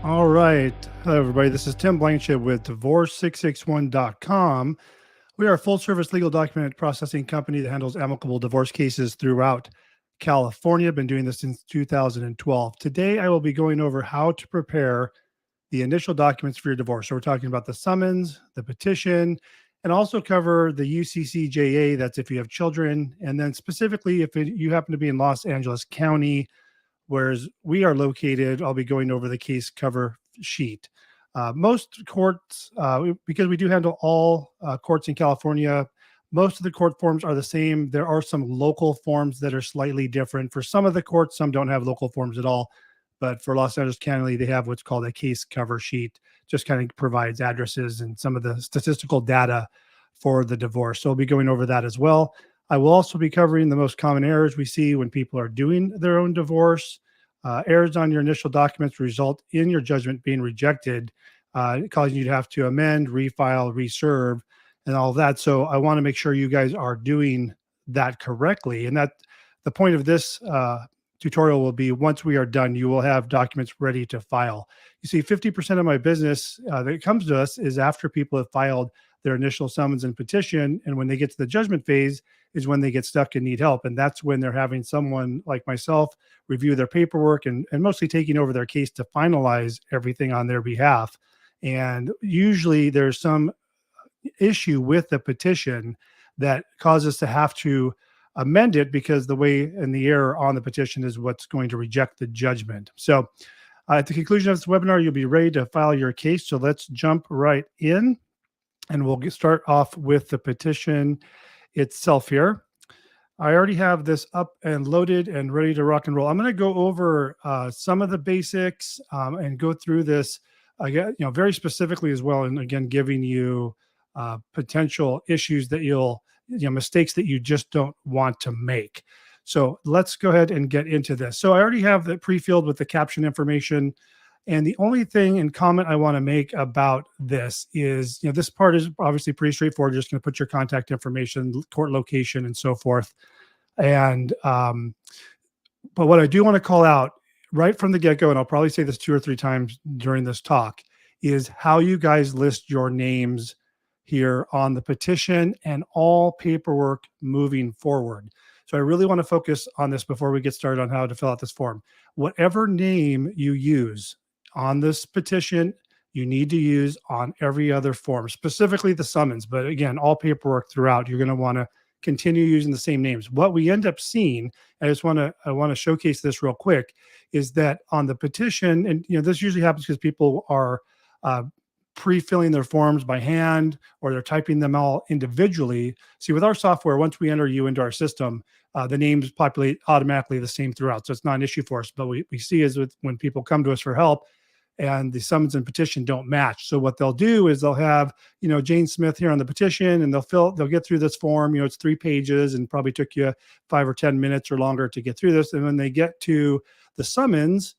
All right. Hello, everybody. This is Tim Blanchett with divorce661.com. We are a full service legal document processing company that handles amicable divorce cases throughout California. Been doing this since 2012. Today, I will be going over how to prepare the initial documents for your divorce. So, we're talking about the summons, the petition, and also cover the UCCJA. That's if you have children. And then, specifically, if you happen to be in Los Angeles County, whereas we are located, I'll be going over the case cover sheet. Most courts, because we do handle all courts in California, most of the court forms are the same. There are some local forms that are slightly different. For some of the courts, some don't have local forms at all. But for Los Angeles County, they have what's called a case cover sheet, just kind of provides addresses and some of the statistical data for the divorce. So we'll be going over that as well. I will also be covering the most common errors we see when people are doing their own divorce. Errors on your initial documents result in your judgment being rejected, causing you to have to amend, refile, reserve, and all of that. So I want to make sure you guys are doing that correctly. And that the point of this tutorial will be once we are done, you will have documents ready to file. You see, 50% of my business that comes to us is after people have filed their initial summons and petition. And when they get to the judgment phase is when they get stuck and need help. And that's when they're having someone like myself review their paperwork and mostly taking over their case to finalize everything on their behalf. And usually there's some issue with the petition that causes us to have to amend it because the way and the error on the petition is what's going to reject the judgment. So at the conclusion of this webinar, you'll be ready to file your case. So let's jump right in. And we'll start off with the petition itself here. I already have this up and loaded and ready to rock and roll. I'm going to go over some of the basics and go through this again, very specifically as well. And again, giving you potential issues that mistakes that you just don't want to make. So let's go ahead and get into this. So I already have the pre-filled with the caption information. And the only thing and comment I want to make about this is, this part is obviously pretty straightforward. You're just going to put your contact information, court location, and so forth. And, but what I do want to call out right from the get-go, and I'll probably say this 2 or 3 times during this talk, is how you guys list your names here on the petition and all paperwork moving forward. So I really want to focus on this before we get started on how to fill out this form. Whatever name you use on this petition, you need to use on every other form, specifically the summons. But again, all paperwork throughout, you're going to want to continue using the same names. What we end up seeing, I want to showcase this real quick, is that on the petition, and this usually happens because people are pre-filling their forms by hand or they're typing them all individually. See, with our software, once we enter you into our system, the names populate automatically the same throughout. So it's not an issue for us. But we see is when people come to us for help, and the summons and petition don't match. So what they'll do is they'll have, Jane Smith here on the petition, and they'll get through this form. It's 3 pages and probably took you 5 or 10 minutes or longer to get through this. And when they get to the summons,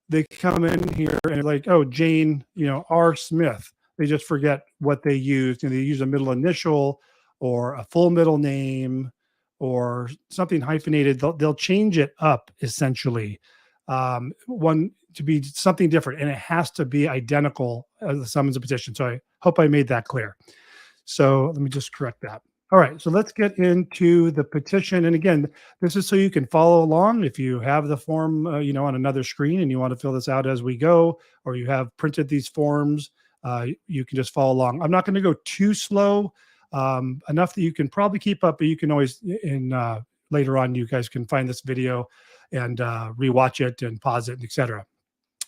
they come in here and they're like, oh, Jane, R. Smith. They just forget what they used. They use a middle initial or a full middle name or something hyphenated. They'll change it up essentially. One to be something different, and it has to be identical as the summons and petition. So I hope I made that clear. So let me just correct that. All right, so let's get into the petition. And again, this is so you can follow along. If you have the form, on another screen and you want to fill this out as we go, or you have printed these forms, you can just follow along. I'm not going to go too slow, enough that you can probably keep up, but you can always, later on, you guys can find this video and rewatch it and pause it, etc.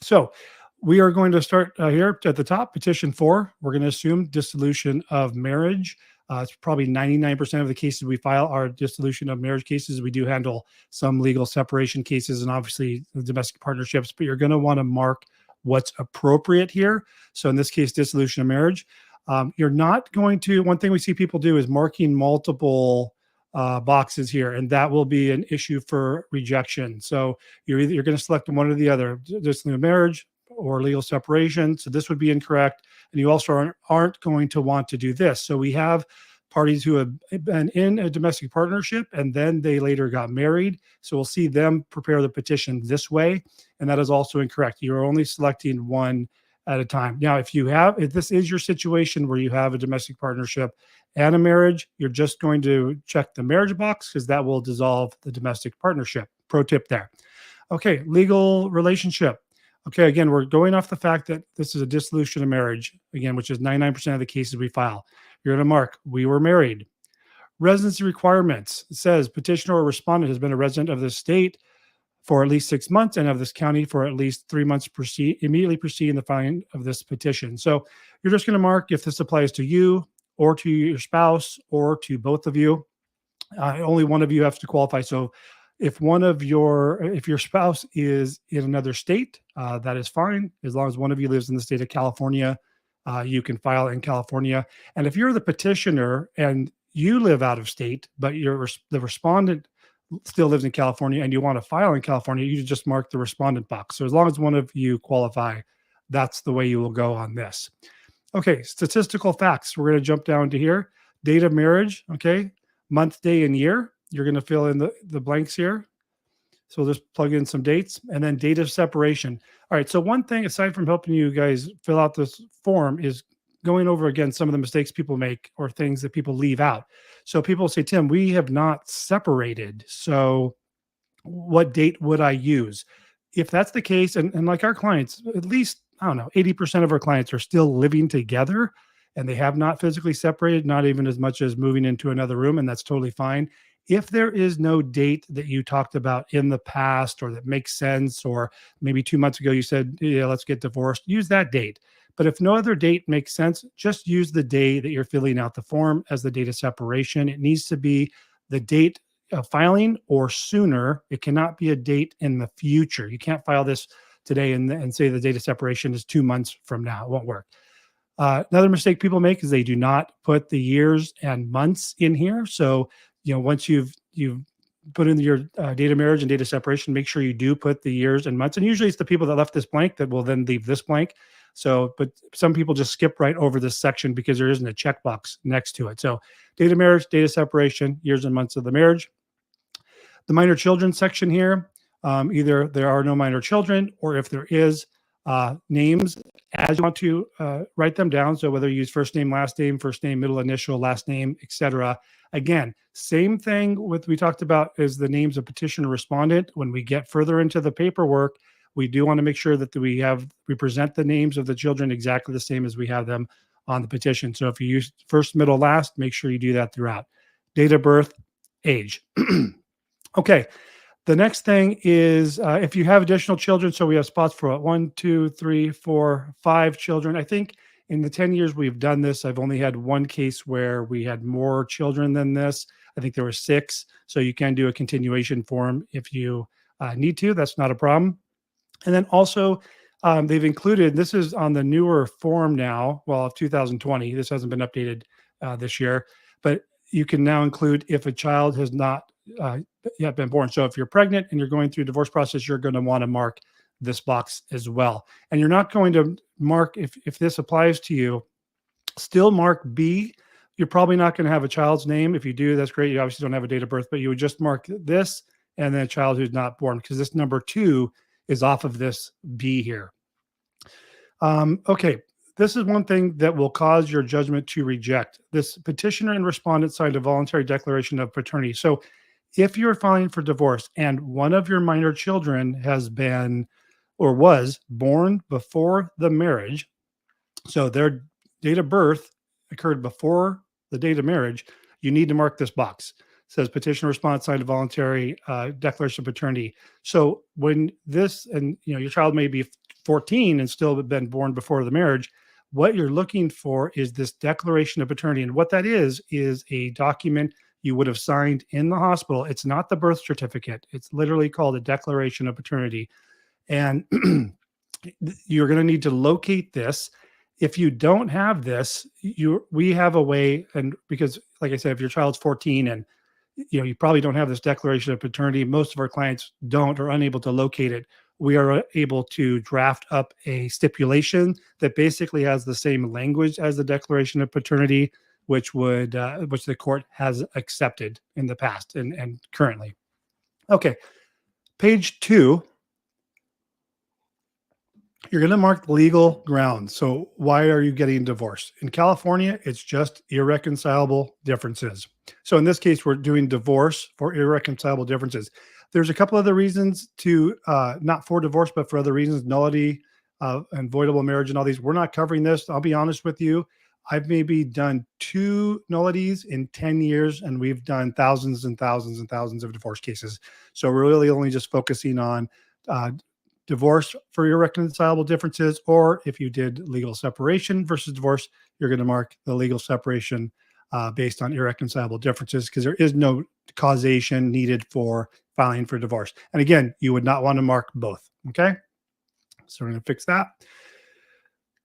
So we are going to start here at the top, petition 4. We're going to assume dissolution of marriage. It's probably 99% of the cases we file are dissolution of marriage cases. We do handle some legal separation cases and obviously domestic partnerships, but you're going to want to mark what's appropriate here. So in this case, dissolution of marriage. You're not going to, one thing we see people do is marking multiple boxes here, and that will be an issue for rejection. So you're going to select one or the other, dissolution of marriage or legal separation. So this would be incorrect. And you also aren't going to want to do this. So we have parties who have been in a domestic partnership and then they later got married. So we'll see them prepare the petition this way. And that is also incorrect. You're only selecting one at a time. Now, if this is your situation where you have a domestic partnership and a marriage, you're just going to check the marriage box because that will dissolve the domestic partnership. Pro tip there. Okay, legal relationship. Okay, again, we're going off the fact that this is a dissolution of marriage, again, which is 99% of the cases we file. You're going to mark, we were married. Residency requirements. It says petitioner or respondent has been a resident of the state for at least 6 months and of this county for at least 3 months immediately preceding the filing of this petition. So you're just going to mark if this applies to you or to your spouse or to both of you. Only one of you has to qualify. So if your spouse is in another state, that is fine. As long as one of you lives in the state of California, you can file in California. And if you're the petitioner and you live out of state, but the respondent still lives in California and you want to file in California, you just mark the respondent box. So as long as one of you qualify, that's the way you will go on this. Okay, statistical facts. We're going to jump down to here. Date of marriage, okay, month, day, and year. You're going to fill in the blanks here. So we'll just plug in some dates and then date of separation. All right, so one thing aside from helping you guys fill out this form is going over again some of the mistakes people make or things that people leave out. So people say, Tim, we have not separated. So what date would I use? If that's the case, and like our clients, at least, I don't know, 80% of our clients are still living together and they have not physically separated, not even as much as moving into another room, and that's totally fine. If there is no date that you talked about in the past or that makes sense, or maybe 2 months ago you said, yeah, let's get divorced, use that date. But if no other date makes sense, just use the day that you're filling out the form as the date of separation. It needs to be the date of filing or sooner. It cannot be a date in the future. You can't file this today and say the date of separation is 2 months from now. It won't work. Another mistake people make is they do not put the years and months in here. So, once you've put in your date of marriage and date of separation, make sure you do put the years and months. And usually it's the people that left this blank that will then leave this blank. So, but some people just skip right over this section because there isn't a checkbox next to it. So date of marriage, date of separation, years and months of the marriage. The minor children section here, either there are no minor children, or if there is, names as you want to write them down. So whether you use first name, middle initial, last name, etc. Again, same thing with we talked about is the names of petitioner respondent. When we get further into the paperwork, we do want to make sure that we present the names of the children exactly the same as we have them on the petition. So if you use first, middle, last, make sure you do that throughout. Date of birth, age. Okay. The next thing is if you have additional children, so we have spots for 1, 2, 3, 4, 5 children. I think in the 10 years we've done this, I've only had one case where we had more children than this. I think there were 6. So you can do a continuation form if you need to. That's not a problem. And then also they've included, this is on the newer form now, well, of 2020. This hasn't been updated this year, but you can now include if a child has not yet been born. So if you're pregnant and you're going through a divorce process, you're going to want to mark this box as well. And you're not going to mark, if this applies to you, still mark B. You're probably not going to have a child's name. If you do, that's great. You obviously don't have a date of birth, but you would just mark this and then a child who's not born, because this number 2 is off of this B here. Okay. This is one thing that will cause your judgment to reject. This petitioner and respondent signed a voluntary declaration of paternity. So if you're filing for divorce and one of your minor children has been or was born before the marriage, so their date of birth occurred before the date of marriage, you need to mark this box. It says petitioner respondent signed a voluntary declaration of paternity. So when this, and your child may be 14 and still been born before the marriage, what you're looking for is this declaration of paternity. And what that is a document you would have signed in the hospital. It's not the birth certificate. It's literally called a declaration of paternity. And you're going to need to locate this. If you don't have this, we have a way, and because like I said, if your child's 14 and you probably don't have this declaration of paternity, most of our clients don't or unable to locate it. We are able to draft up a stipulation that basically has the same language as the declaration of paternity, which the court has accepted in the past and currently. Okay, page 2. You're going to mark legal grounds. So why are you getting divorced? In California, it's just irreconcilable differences. So in this case, we're doing divorce for irreconcilable differences. There's a couple other reasons to, not for divorce, but for other reasons, nullity and voidable marriage and all these. We're not covering this. I'll be honest with you. I've maybe done 2 nullities in 10 years, and we've done thousands and thousands and thousands of divorce cases. So we're really only just focusing on divorce for irreconcilable differences, or if you did legal separation versus divorce, you're going to mark the legal separation based on irreconcilable differences, because there is no causation needed for filing for divorce. And again, you would not want to mark both. Okay, so we're going to fix that.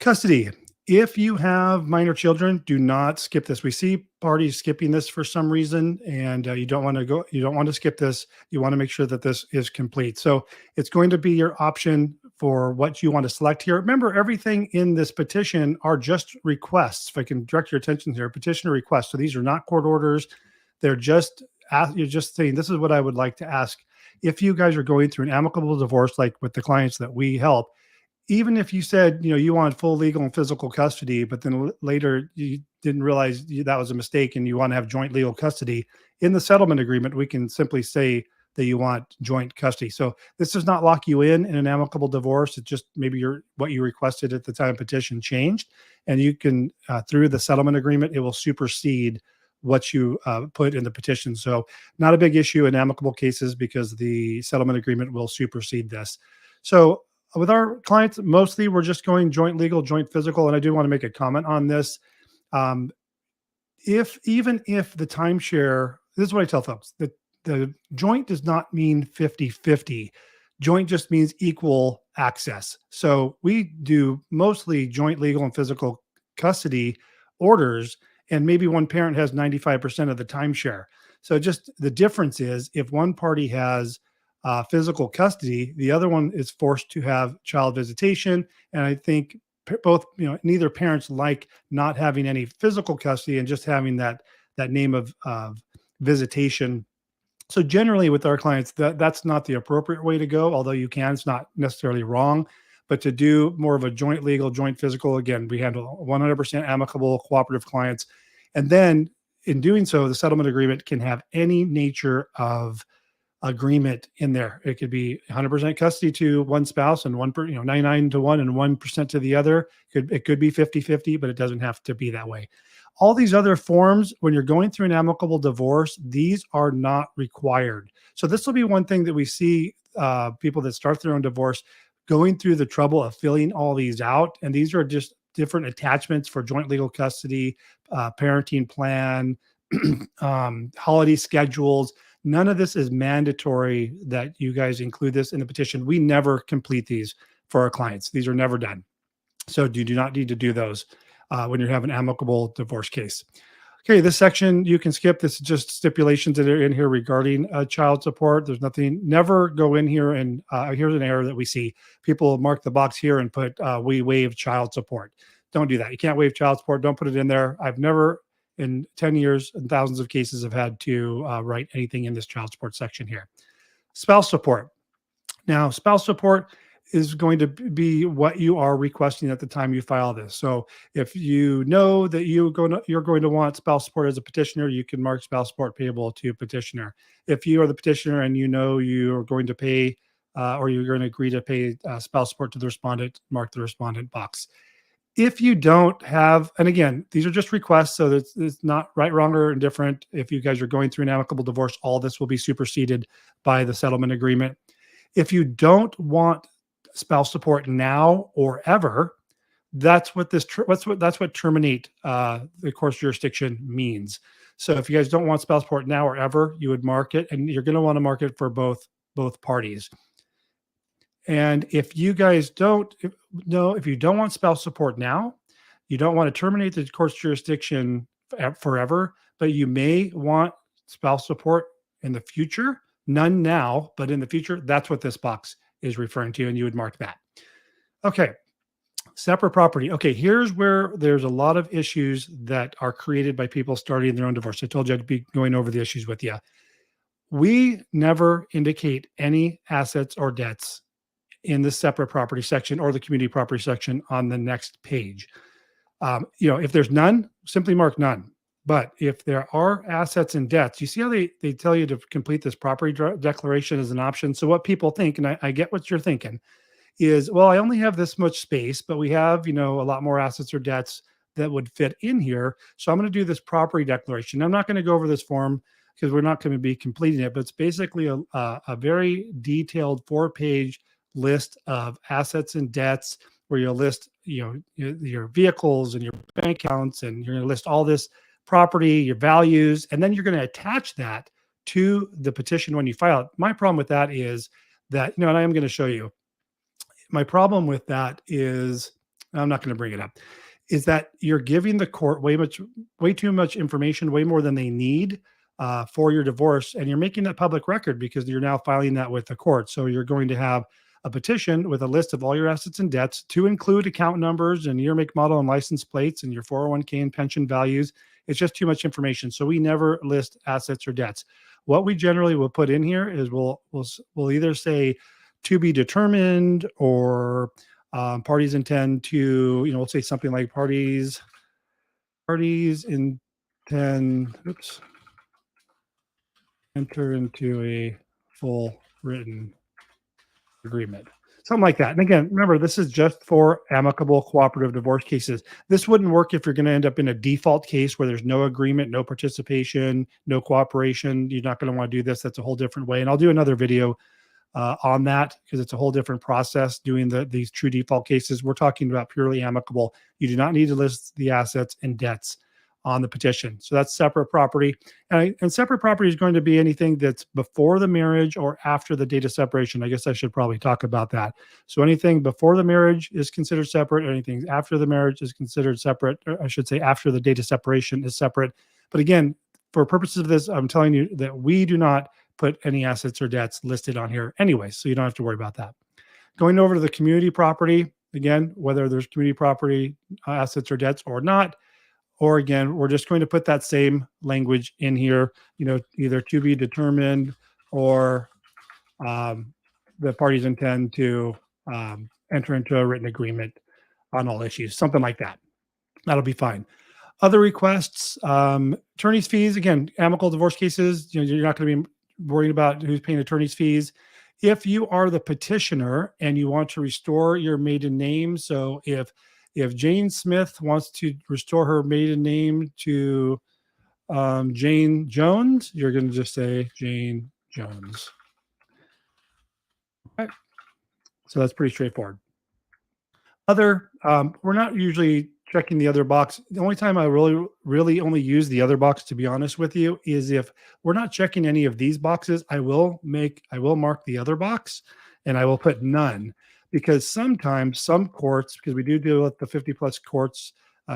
Custody. If you have minor children, do not skip this. We see parties skipping this for some reason, and you don't want to skip this. You want to make sure that this is complete. So it's going to be your option for what you want to select here. Remember, everything in this petition are just requests. If I can direct your attention here, petitioner requests. So these are not court orders. They're just, you're just saying, this is what I would like to ask. If you guys are going through an amicable divorce, like with the clients that we help, even if you said, you wanted full legal and physical custody, but then later you didn't realize that was a mistake and you want to have joint legal custody, in the settlement agreement, we can simply say that you want joint custody. So this does not lock you in an amicable divorce. It's just maybe what you requested at the time petition changed, and you can, through the settlement agreement, it will supersede what you put in the petition. So not a big issue in amicable cases because the settlement agreement will supersede this. So with our clients, mostly we're just going joint legal, joint physical. And I do want to make a comment on this. Even if the timeshare, this is what I tell folks, that the joint does not mean 50-50. Joint just means equal access. So we do mostly joint legal and physical custody orders, and maybe one parent has 95% of the timeshare. So just the difference is, if one party has physical custody, the other one is forced to have child visitation. And I think both, neither parents like not having any physical custody and just having that name of visitation. So generally with our clients, that's not the appropriate way to go, although you can, it's not necessarily wrong. But to do more of a joint legal, joint physical, again, we handle 100% amicable, cooperative clients. And then in doing so, the settlement agreement can have any nature of agreement in there. It could be 100% custody to one spouse and 99 to 1 and 1% to the other. It could be 50-50, but it doesn't have to be that way. All these other forms, when you're going through an amicable divorce, these are not required. So this will be one thing that we see people that start their own divorce going through the trouble of filling all these out. And these are just different attachments for joint legal custody, parenting plan, holiday schedules. None of this is mandatory that you guys include this in the petition. We never complete these for our clients. These are never done. So you do not need to do those when you have an amicable divorce case. Okay, this section you can skip. This is just stipulations that are in here regarding child support. There's nothing, never go in here and here's an error that we see. People mark the box here and put, we waive child support. Don't do that. You can't waive child support. Don't put it in there. I've never in 10 years and thousands of cases have had to write anything in this child support section here. Spouse support. Now, spouse support is going to be what you are requesting at the time you file this. So if you know that you're going to want spouse support as a petitioner, you can mark spouse support payable to petitioner. If you are the petitioner and you know you're going to pay or you're going to agree to pay spouse support to the respondent, mark the respondent box. If you don't have, and again, these are just requests, so it's not right, wrong, or indifferent. If you guys are going through an amicable divorce, all this will be superseded by the settlement agreement. If you don't want spouse support now or ever, that's what terminate the court's jurisdiction means. So if you guys don't want spouse support now or ever, you would mark it, and you're going to want to mark it for both parties. And if you guys don't if you don't want spouse support now, you don't want to terminate the court's jurisdiction forever, but you may want spouse support in the future, none now, but in the future, that's what this box is referring to, and you would mark that. Okay, Separate property. Okay, here's where there's a lot of issues that are created by people starting their own divorce. I told you I'd be going over the issues with you. We never indicate any assets or debts in the separate property section or the community property section on the next page. If there's none, simply mark none. But if there are assets and debts, you see how they tell you to complete this property declaration as an option. So what people think, and I get what you're thinking, is, well, I only have this much space, but we have, a lot more assets or debts that would fit in here. So I'm going to do this property declaration. I'm not going to go over this form because we're not going to be completing it, but it's basically a very detailed 4-page list of assets and debts where you'll list, your vehicles and your bank accounts, and you're going to list all this property, your values, and then you're going to attach that to the petition when you file it. My problem with that is that, and I am going to show you, my problem with that is, I'm not going to bring it up, is that you're giving the court way too much information, way more than they need for your divorce. And you're making that public record because you're now filing that with the court. So you're going to have a petition with a list of all your assets and debts, to include account numbers and year, make, model, and license plates, and your 401k and pension values. It's just too much information. So we never list assets or debts. What we generally will put in here is we'll either say to be determined, or parties intend to, we'll say something like parties intend, enter into a full written agreement, something like that. And again, remember, this is just for amicable cooperative divorce cases. This wouldn't work if you're going to end up in a default case where there's no agreement, no participation, no cooperation. You're not going to want to do this. That's a whole different way. And I'll do another video on that, because it's a whole different process doing these true default cases. We're talking about purely amicable. You do not need to list the assets and debts on the petition. So that's separate property. And separate property is going to be anything that's before the marriage or after the date of separation. I guess I should probably talk about that. So anything before the marriage is considered separate. Anything after the marriage is considered separate. Or I should say after the date of separation is separate. But again, for purposes of this, I'm telling you that we do not put any assets or debts listed on here anyway, so you don't have to worry about that. Going over to the community property, again, whether there's community property assets or debts or not, or again, we're just going to put that same language in here, either to be determined, or the parties intend to enter into a written agreement on all issues, something like that. That'll be fine. Other requests, attorney's fees, again, amicable divorce cases, you're not going to be worrying about who's paying attorney's fees. If you are the petitioner and you want to restore your maiden name, so if Jane Smith wants to restore her maiden name to Jane Jones, you're going to just say Jane Jones. Okay. So that's pretty straightforward. Other, we're not usually checking the other box. The only time I really only use the other box, to be honest with you, is if we're not checking any of these boxes. I will mark the other box, and I will put none, because sometimes some courts, because we do deal with the 50+ courts,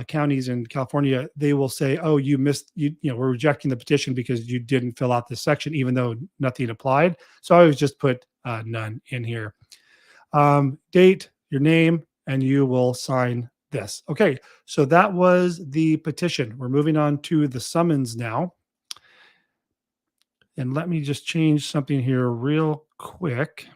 counties in California, they will say, oh, you missed, we're rejecting the petition because you didn't fill out this section, even though nothing applied. So I always just put none in here. Date, your name, and you will sign this. Okay, so that was the petition. We're moving on to the summons now. And let me just change something here real quick.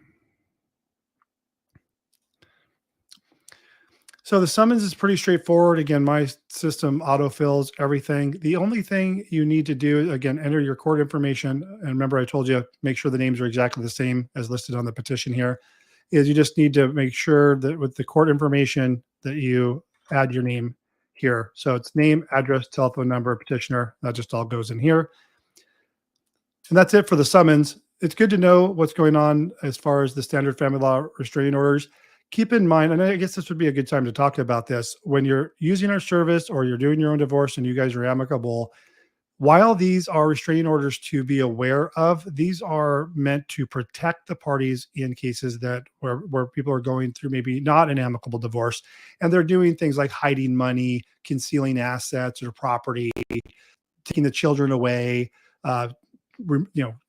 So the summons is pretty straightforward. Again, my system autofills everything. The only thing you need to do, again, enter your court information. And remember, I told you, make sure the names are exactly the same as listed on the petition here, is you just need to make sure that with the court information that you add your name here. So it's name, address, telephone number, petitioner. That just all goes in here. And that's it for the summons. It's good to know what's going on as far as the standard family law restraining orders. Keep in mind, and I guess this would be a good time to talk about this, when you're using our service or you're doing your own divorce and you guys are amicable, while these are restraining orders to be aware of, these are meant to protect the parties in cases that where people are going through maybe not an amicable divorce, and they're doing things like hiding money, concealing assets or property, taking the children away,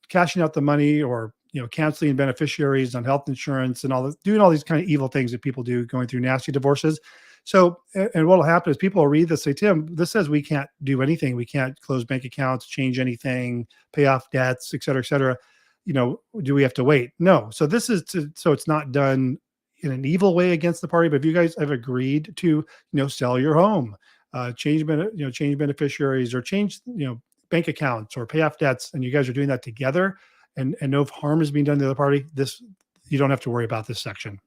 cashing out the money or canceling beneficiaries on health insurance and doing all these kind of evil things that people do going through nasty divorces. So, and what will happen is people will read this, say, Tim, this says we can't do anything. We can't close bank accounts, change anything, pay off debts, et cetera, et cetera. Do we have to wait? No. So this is so it's not done in an evil way against the party. But if you guys have agreed to, sell your home, change beneficiaries, or change, bank accounts, or pay off debts, and you guys are doing that together, and no harm is being done to the other party, you don't have to worry about this section.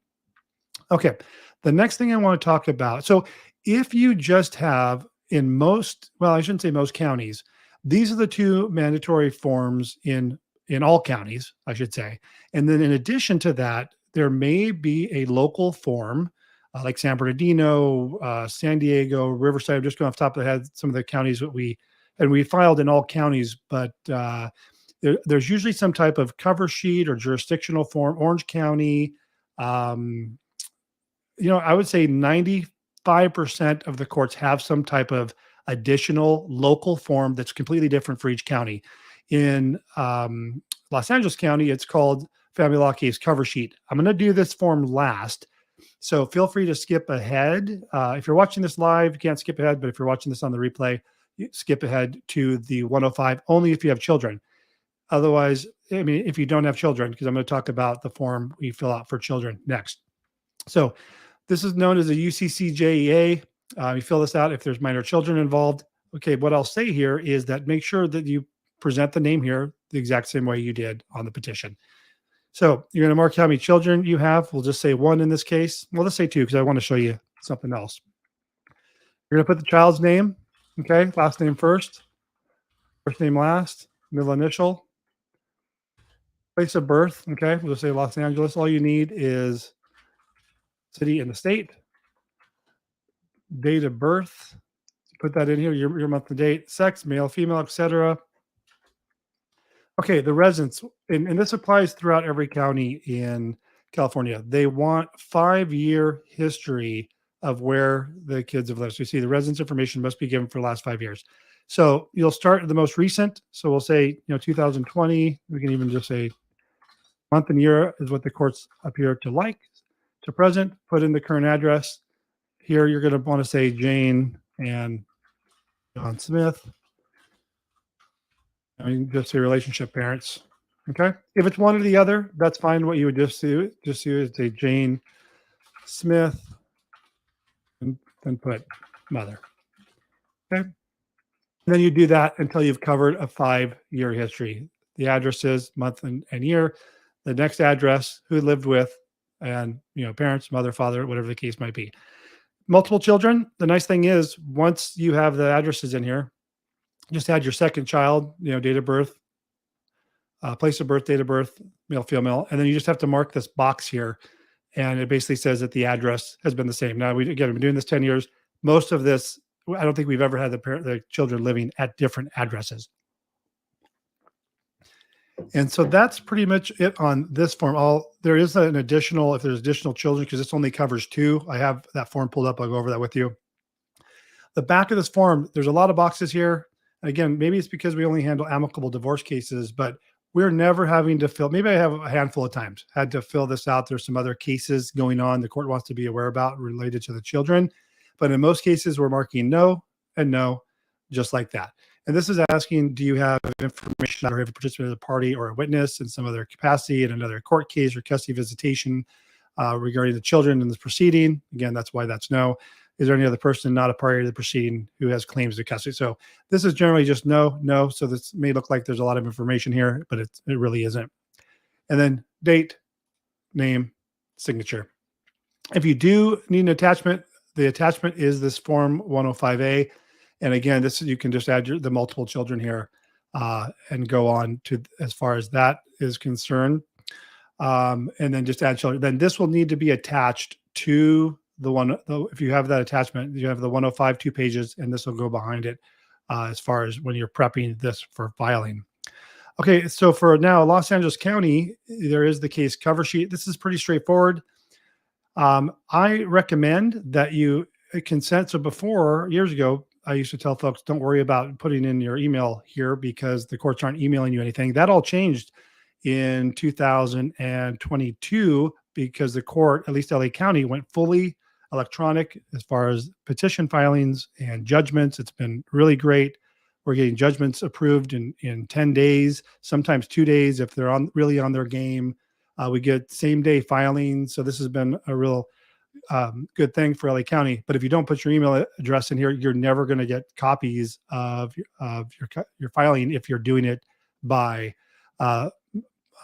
Okay. The next thing I want to talk about. So if you just have I shouldn't say most counties, these are the two mandatory forms in all counties, I should say. And then in addition to that, there may be a local form like San Bernardino, San Diego, Riverside. I'm just going off the top of the head, some of the counties that we filed in all counties, but there's usually some type of cover sheet or jurisdictional form. Orange County, I would say 95% of the courts have some type of additional local form that's completely different for each county. In Los Angeles County, it's called Family Law Case Cover Sheet. I'm going to do this form last, so feel free to skip ahead. If you're watching this live, you can't skip ahead, but if you're watching this on the replay, you skip ahead to the 105, only if you have children. Otherwise, if you don't have children, because I'm going to talk about the form we fill out for children next. So this is known as a UCCJEA. You fill this out if there's minor children involved. Okay, what I'll say here is that make sure that you present the name here the exact same way you did on the petition. So you're going to mark how many children you have. We'll just say one in this case. Well, let's say two, because I want to show you something else. You're going to put the child's name, okay, last name first name last, middle initial, place of birth, okay, we'll just say Los Angeles. All you need is city and the state, date of birth, put that in here, your month and date, sex, male, female, etc. Okay, the residence, and this applies throughout every county in California. They want 5-year history of where the kids have lived. So you see the residence information must be given for the last 5 years. So you'll start at the most recent. So we'll say, 2020. We can even just say month and year is what the courts appear to like. To present, put in the current address. Here you're going to want to say Jane and John Smith. Just say relationship parents. Okay. If it's one or the other, that's fine. What you would just do is say Jane Smith and then put mother. Okay. And then you do that until you've covered a 5-year history. The addresses, month and year, the next address, who lived with, and parents, mother, father, whatever the case might be. Multiple children. The nice thing is once you have the addresses in here, just add your second child, date of birth, place of birth, date of birth, male, female, and then you just have to mark this box here, and it basically says that the address has been the same. Now, we've been doing this 10 years. Most of this, I don't think we've ever had the children living at different addresses. And so that's pretty much it on this form. There is an additional, if there's additional children, because this only covers 2. I have that form pulled up. I'll go over that with you. The back of this form, there's a lot of boxes here. Again, maybe it's because we only handle amicable divorce cases, but we're never having to fill. Maybe I have a handful of times had to fill this out. There's some other cases going on the court wants to be aware about related to the children. But in most cases, we're marking no and no, just like that. And this is asking, do you have information or have participated in a party or a witness in some other capacity in another court case or custody visitation regarding the children in this proceeding? Again, that's why that's no. Is there any other person not a party to the proceeding who has claims to custody? So this is generally just no. So this may look like there's a lot of information here, but it really isn't. And then date, name, signature. If you do need an attachment, the attachment is this form 105A. And again, you can just add the multiple children here and go on to as far as that is concerned. And then just add children. Then this will need to be attached to if you have that attachment, you have the 105 2 pages, and this will go behind it as far as when you're prepping this for filing. Okay, so for now, Los Angeles County, there is the case cover sheet. This is pretty straightforward. I recommend that you consent. So before, years ago, I used to tell folks, don't worry about putting in your email here because the courts aren't emailing you anything. That all changed in 2022 because the court, at least LA County, went fully electronic as far as petition filings and judgments. It's been really great. We're getting judgments approved in 10 days, sometimes 2 days if they're really on their game. We get same day filing. So this has been a real good thing for LA County. But if you don't put your email address in here, you're never going to get copies of your filing if you're doing it by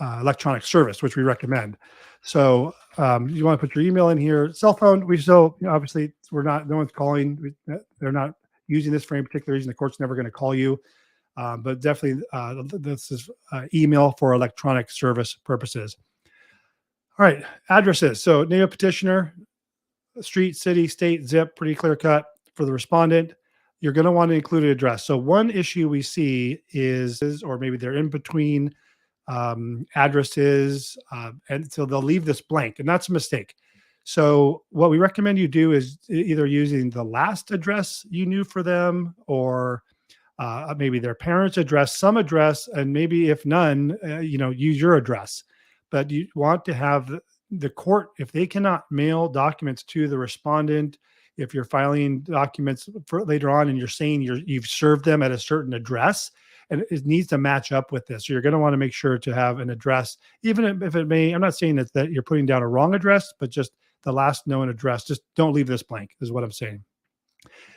electronic service, which we recommend. So you want to put your email in here. Cell phone, we still, obviously, no one's calling. They're not using this for any particular reason. The court's never going to call you. But definitely, this is email for electronic service purposes. All right, addresses. So name of petitioner, street, city, state, zip, pretty clear cut. For the respondent, you're going to want to include an address. So one issue we see is, or maybe they're in between addresses, and so they'll leave this blank, and that's a mistake. So what we recommend you do is either using the last address you knew for them, or maybe their parents' address, some address, and maybe if none, use your address. But you want to have the court, if they cannot mail documents to the respondent, if you're filing documents for later on and you're saying you've served them at a certain address, and it needs to match up with this. So you're going to want to make sure to have an address, even if it may, I'm not saying that you're putting down a wrong address, but just the last known address. Just don't leave this blank is what I'm saying.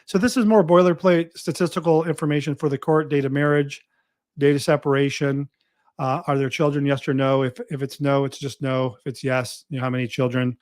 So this is more boilerplate statistical information for the court: date of marriage, date of separation. Are there children? Yes or no? If it's no, it's just no. If it's yes, how many children?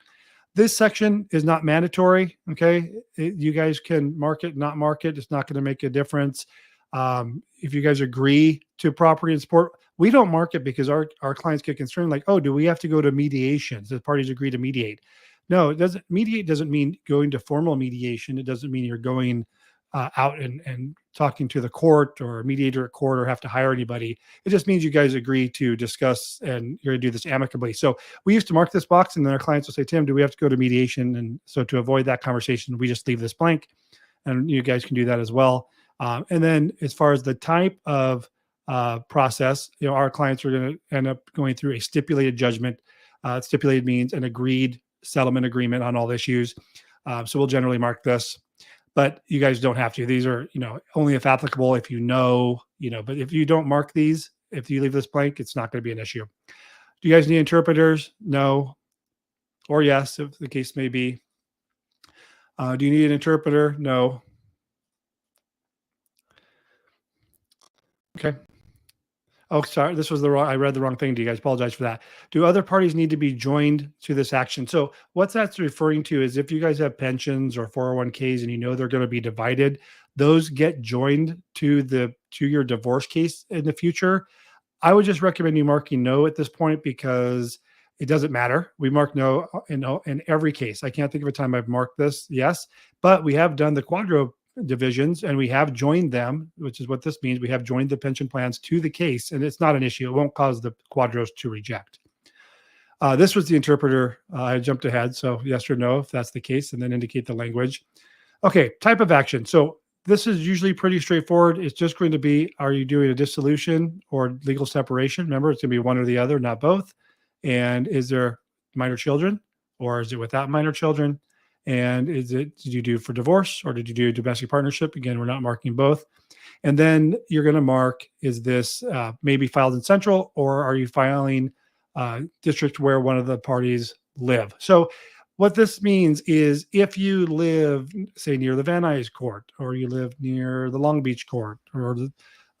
This section is not mandatory. Okay. You guys can mark it, not mark it. It's not going to make a difference. If you guys agree to property and support, we don't mark it because our clients get concerned, like, oh, do we have to go to mediation? The parties agree to mediate. No, it doesn't. Mediate doesn't mean going to formal mediation. It doesn't mean you're going out and talking to the court or a mediator at court or have to hire anybody. It just means you guys agree to discuss and you're going to do this amicably. So we used to mark this box, and then our clients will say, Tim, do we have to go to mediation? And so to avoid that conversation, we just leave this blank, and you guys can do that as well. And then as far as the type of process, our clients are going to end up going through a stipulated judgment. Stipulated means an agreed settlement agreement on all issues. So we'll generally mark this, but you guys don't have to. These are, only if applicable, if but if you don't mark these, if you leave this blank, it's not going to be an issue. Do you guys need interpreters? No, or yes, if the case may be. Do you need an interpreter? No. Okay. Oh, sorry. I read the wrong thing to you guys. Apologize for that. Do other parties need to be joined to this action? So what that's referring to is if you guys have pensions or 401ks and they're going to be divided, those get joined to your divorce case in the future. I would just recommend you marking no at this point because it doesn't matter. We mark no in every case. I can't think of a time I've marked this yes, but we have done the quadro divisions and we have joined them, which is what this means. We have joined the pension plans to the case, and it's not an issue. It won't cause the quadros to reject. This was the interpreter. I jumped ahead. So yes or no, if that's the case, and then indicate the language. Okay. Type of action. So this is usually pretty straightforward. It's just going to be, are you doing a dissolution or legal separation? Remember, it's going to be one or the other, not both. And is there minor children, or is it without minor children? And did you do for divorce, or did you do domestic partnership? Again, we're not marking both. And then you're going to mark, is this maybe filed in central, or are you filing district where one of the parties live? So what this means is if you live, say, near the Van Nuys court, or you live near the Long Beach court, or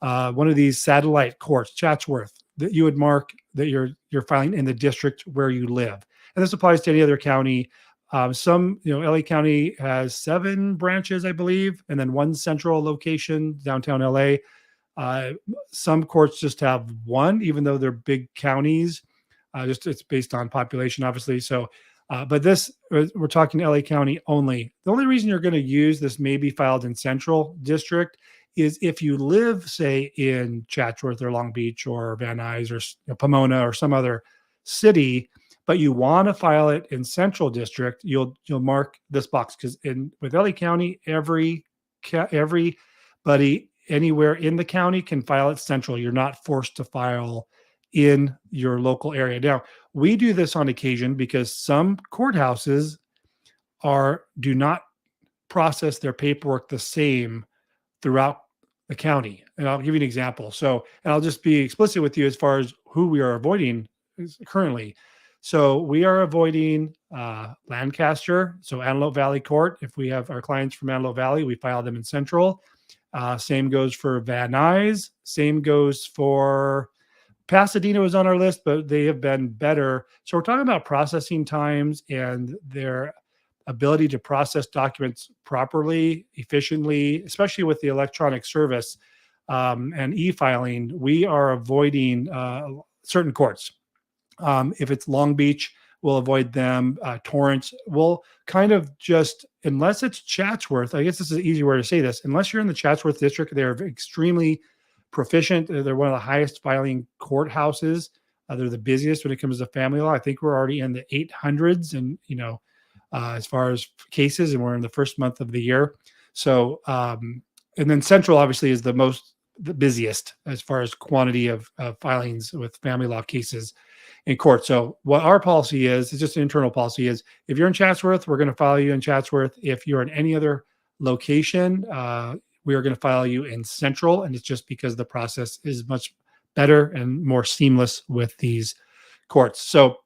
one of these satellite courts, Chatsworth, that you would mark that you're filing in the district where you live. And this applies to any other county. LA County has 7 branches, I believe, and then 1 central location, downtown LA. Some courts just have 1, even though they're big counties. It's based on population, obviously. So, but we're talking LA County only. The only reason you're going to use this may be filed in central district is if you live, say, in Chatsworth or Long Beach or Van Nuys or Pomona or some other city, but you want to file it in central district, you'll mark this box, because with LA County, everybody anywhere in the county can file it central. You're not forced to file in your local area. Now, we do this on occasion because some courthouses do not process their paperwork the same throughout the county. And I'll give you an example. So, and I'll just be explicit with you as far as who we are avoiding currently. So we are avoiding Lancaster, so Antelope Valley Court. If we have our clients from Antelope Valley, we file them in Central. Same goes for Van Nuys. Same goes for Pasadena was on our list, but they have been better. So we're talking about processing times and their ability to process documents properly, efficiently, especially with the electronic service and e-filing. We are avoiding certain courts. If it's Long Beach, we'll avoid them. Torrance, we'll kind of just, unless it's Chatsworth, I guess this is an easy way to say this, unless you're in the Chatsworth district, they're extremely proficient. They're one of the highest filing courthouses. They're the busiest when it comes to family law. I think we're already in the 800s and, as far as cases, and we're in the first month of the year. So, and then Central obviously is the busiest as far as quantity of filings with family law cases in court. So what our policy is, it's just an internal policy, is if you're in Chatsworth, we're going to file you in Chatsworth. If you're in any other location, we are going to file you in Central. And it's just because the process is much better and more seamless with these courts. So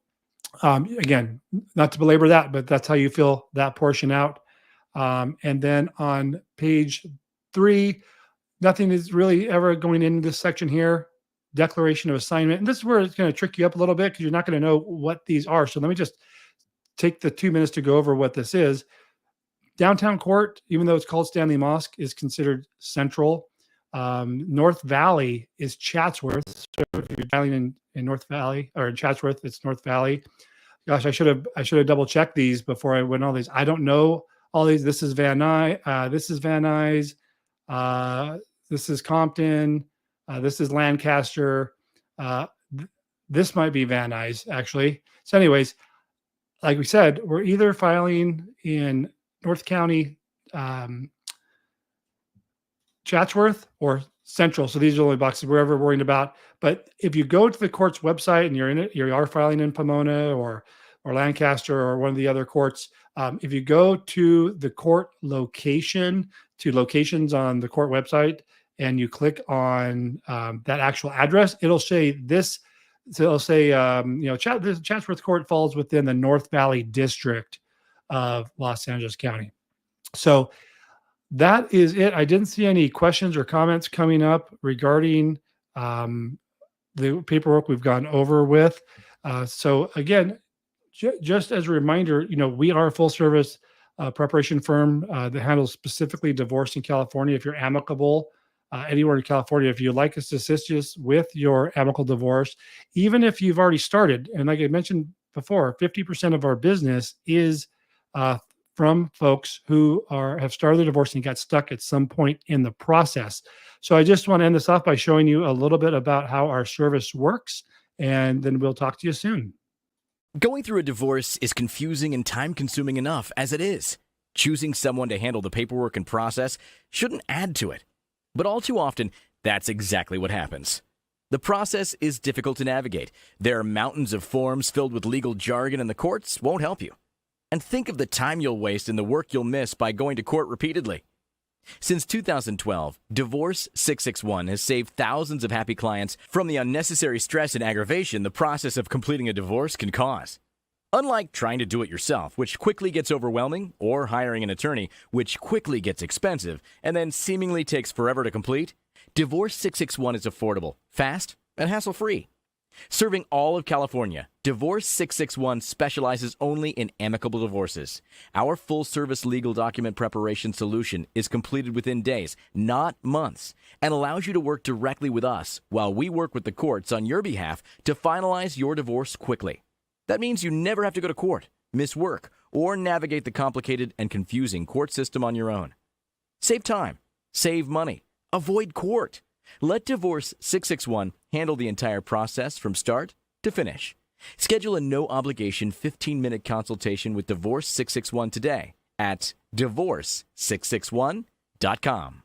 again, not to belabor that, but that's how you fill that portion out. And then on page 3, nothing is really ever going into this section here. Declaration of assignment. And this is where it's going to trick you up a little bit because you're not going to know what these are. So let me just take the 2 minutes to go over what this is. Downtown Court, even though it's called Stanley Mosque, is considered Central. North Valley is Chatsworth. So if you're filing in North Valley or in Chatsworth, it's North Valley. Gosh, I should have double checked these before I went all these. I don't know all these. This is Van Nuys. This is Van Nuys. This is Compton. This is Lancaster. This might be Van Nuys, actually. So anyways, like we said, we're either filing in North County, Chatsworth, or Central. So these are the only boxes we're ever worried about. But if you go to the court's website and you're in it, you are filing in Pomona or Lancaster or one of the other courts. If you go to the court location, to locations on the court website, and you click on that actual address, it'll say this. So it'll say, the Chatsworth Court falls within the North Valley District of Los Angeles County. So that is it. I didn't see any questions or comments coming up regarding the paperwork we've gone over with. So again, just as a reminder, we are a full service preparation firm that handles specifically divorce in California. If you're amicable anywhere in California, if you'd like us to assist you with your amicable divorce, even if you've already started, and like I mentioned before, 50% of our business is from folks who have started the divorce and got stuck at some point in the process. So I just want to end this off by showing you a little bit about how our service works, and then we'll talk to you soon. Going through a divorce is confusing and time-consuming enough as it is. Choosing someone to handle the paperwork and process shouldn't add to it. But all too often, that's exactly what happens. The process is difficult to navigate. There are mountains of forms filled with legal jargon, and the courts won't help you. And think of the time you'll waste and the work you'll miss by going to court repeatedly. Since 2012, Divorce 661 has saved thousands of happy clients from the unnecessary stress and aggravation the process of completing a divorce can cause. Unlike trying to do it yourself, which quickly gets overwhelming, or hiring an attorney, which quickly gets expensive and then seemingly takes forever to complete, Divorce 661 is affordable, fast, and hassle-free. Serving all of California, Divorce 661 specializes only in amicable divorces. Our full-service legal document preparation solution is completed within days, not months, and allows you to work directly with us while we work with the courts on your behalf to finalize your divorce quickly. That means you never have to go to court, miss work, or navigate the complicated and confusing court system on your own. Save time, save money, avoid court. Let Divorce 661 handle the entire process from start to finish. Schedule a no-obligation 15-minute consultation with Divorce 661 today at divorce661.com.